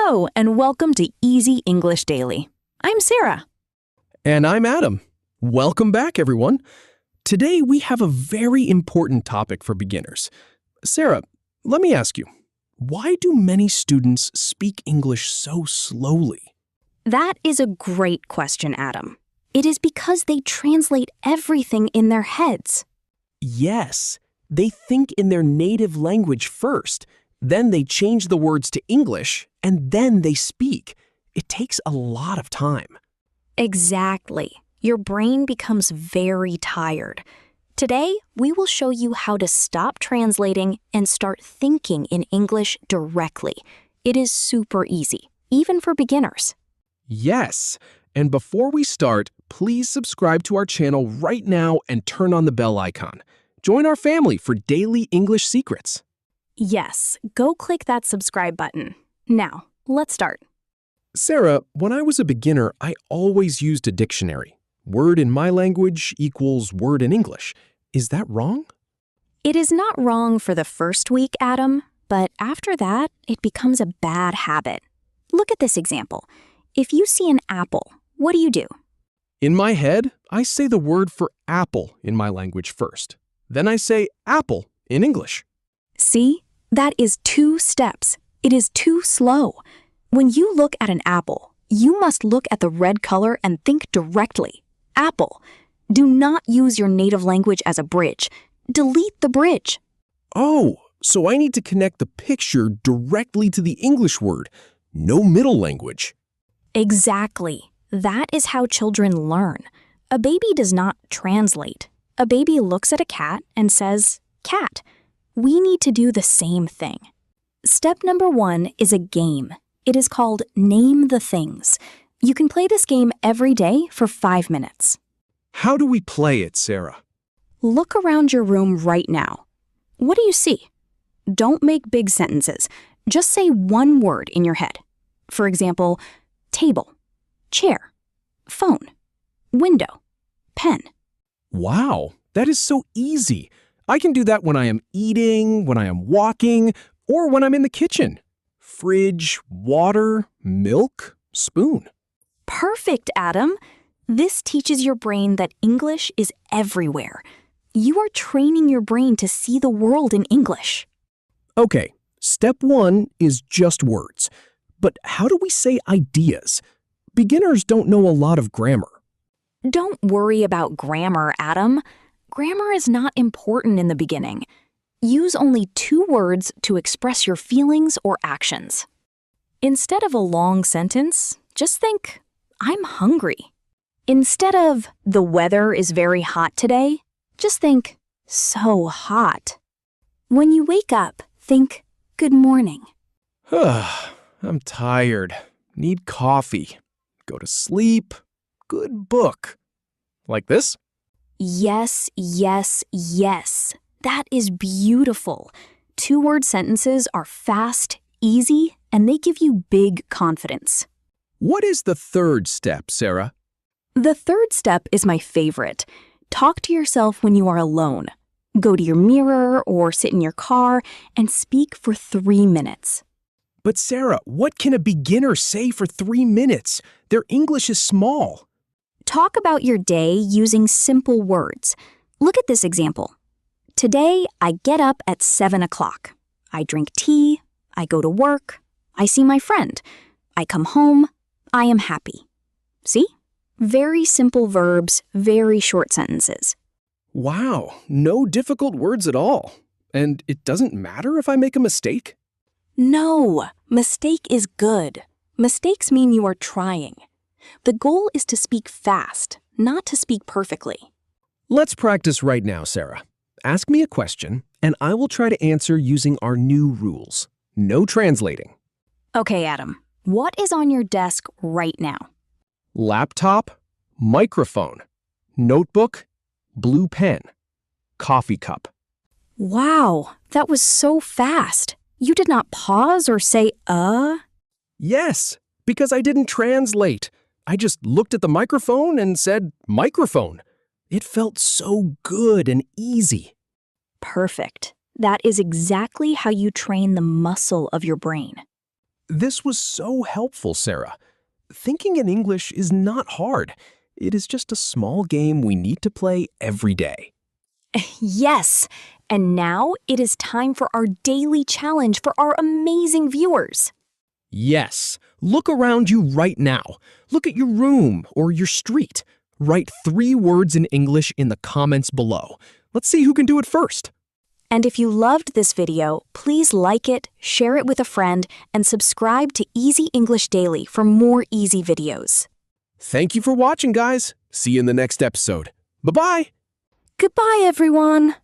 Hello, and welcome to Easy English Daily. I'm Sarah. And I'm Adam. Welcome back, everyone. Today, we have a very important topic for beginners. Sarah, let me ask you, why do many students speak English so slowly? That is a great question, Adam. It is because they translate everything in their heads. Yes, they think in their native language first, then they change the words to English, and then they speak. It takes a lot of time. Exactly. Your brain becomes very tired. Today, we will show you how to stop translating and start thinking in English directly. It is super easy, even for beginners. Yes, and before we start, please subscribe to our channel right now and turn on the bell icon. Join our family for daily English secrets. Yes, go click that subscribe button. Now, let's start. Sarah, when I was a beginner, I always used a dictionary. Word in my language equals word in English. Is that wrong? It is not wrong for the first week, Adam, but after that, it becomes a bad habit. Look at this example. If you see an apple, what do? In my head, I say the word for apple in my language first. Then I say apple in English. See? That is 2 steps. It is too slow. When you look at an apple, you must look at the red color and think directly. Apple. Do not use your native language as a bridge. Delete the bridge. Oh, so I need to connect the picture directly to the English word. No middle language. Exactly. That is how children learn. A baby does not translate. A baby looks at a cat and says, cat. We need to do the same thing. Step number 1 is a game. It is called Name the Things. You can play this game every day for 5 minutes. How do we play it, Sarah? Look around your room right now. What do you see? Don't make big sentences. Just say one word in your head. For example, table, chair, phone, window, pen. Wow, that is so easy. I can do that when I am eating, when I am walking, or when I'm in the kitchen. Fridge, water, milk, spoon. Perfect, Adam. This teaches your brain that English is everywhere. You are training your brain to see the world in English. Okay, step 1 is just words. But how do we say ideas? Beginners don't know a lot of grammar. Don't worry about grammar, Adam. Grammar is not important in the beginning. Use only 2 words to express your feelings or actions. Instead of a long sentence, just think, I'm hungry. Instead of, the weather is very hot today, just think, so hot. When you wake up, think, good morning. I'm tired. Need coffee. Go to sleep. Good book. Like this? Yes, yes, yes. That is beautiful. 2-word sentences are fast, easy, and they give you big confidence. What is the 3rd step, Sarah? The 3rd step is my favorite. Talk to yourself when you are alone. Go to your mirror or sit in your car and speak for 3 minutes. But Sarah, what can a beginner say for 3 minutes? Their English is small. Talk about your day using simple words. Look at this example. Today, I get up at 7 o'clock. I drink tea. I go to work. I see my friend. I come home. I am happy. See? Very simple verbs, very short sentences. Wow, no difficult words at all. And it doesn't matter if I make a mistake? No, mistake is good. Mistakes mean you are trying. The goal is to speak fast, not to speak perfectly. Let's practice right now, Sarah. Ask me a question, and I will try to answer using our new rules. No translating. Okay, Adam, what is on your desk right now? Laptop, microphone, notebook, blue pen, coffee cup. Wow, that was so fast. You did not pause or say, Yes, because I didn't translate. I just looked at the microphone and said, microphone. It felt so good and easy. Perfect. That is exactly how you train the muscle of your brain. This was so helpful, Sarah. Thinking in English is not hard. It is just a small game we need to play every day. Yes, and now it is time for our daily challenge for our amazing viewers. Yes, look around you right now. Look at your room or your street. Write 3 words in English in the comments below. Let's see who can do it first. And if you loved this video, please like it, share it with a friend, and subscribe to Easy English Daily for more easy videos. Thank you for watching, guys. See you in the next episode. Bye-bye. Goodbye, everyone.